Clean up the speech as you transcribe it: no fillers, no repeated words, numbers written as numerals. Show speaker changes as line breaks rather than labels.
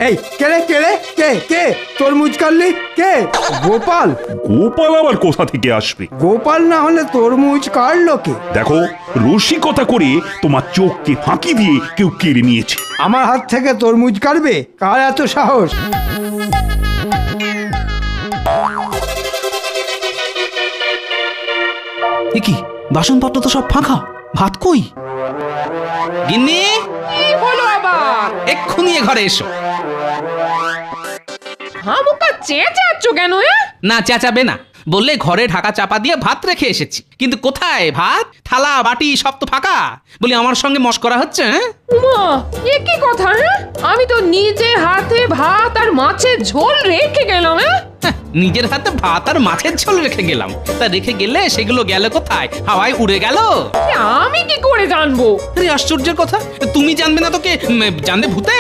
এই কে কে তরমুজ কাটলি? কে? গোপাল?
গোপাল আবার কোথা থেকে আসবে?
গোপাল না হলে তরমুজ কাটলো কে?
দেখো, রসিকতা করে তোমার চোখকে ফাঁকি দিয়ে কেউ কেড়ে নিয়েছে।
আমার হাত থেকে তরমুজ কাটবে? কার এত সাহস?
এ কি, বাসনপত্র তো সব ফাঁকা, ভাত কই? গিন্নি,
কি হলো আবার?
এক্ষুনি এ ঘরে এসো।
হামুকা চেঁচাচ্ছ কেন?
না চেঁচাবে না, বললে ঘরে ঢাকা চাপা দিয়ে ভাত রেখে এসেছি, কিন্তু কোথায় ভাত? থালা বাটি সব তো ফাঁকা। বলি আমার সঙ্গে মশকরা হচ্ছে? হ্যাঁ,
উমা, এ কি কথা? আমি তো নিজে হাতে ভাত আর মাছের ঝোল রেখে গেলাম।
হ্যাঁ, নিজের হাতে ভাত আর মাছের ঝোল রেখে গেলাম, তা রেখে গেলে সেগুলো গেল কোথায়? হাওয়ায় উড়ে গেল?
আমি কি করে জানবো?
আরে আশ্চর্যের কথা, তুমি জানবে না তো কে জানবে? ভূতে?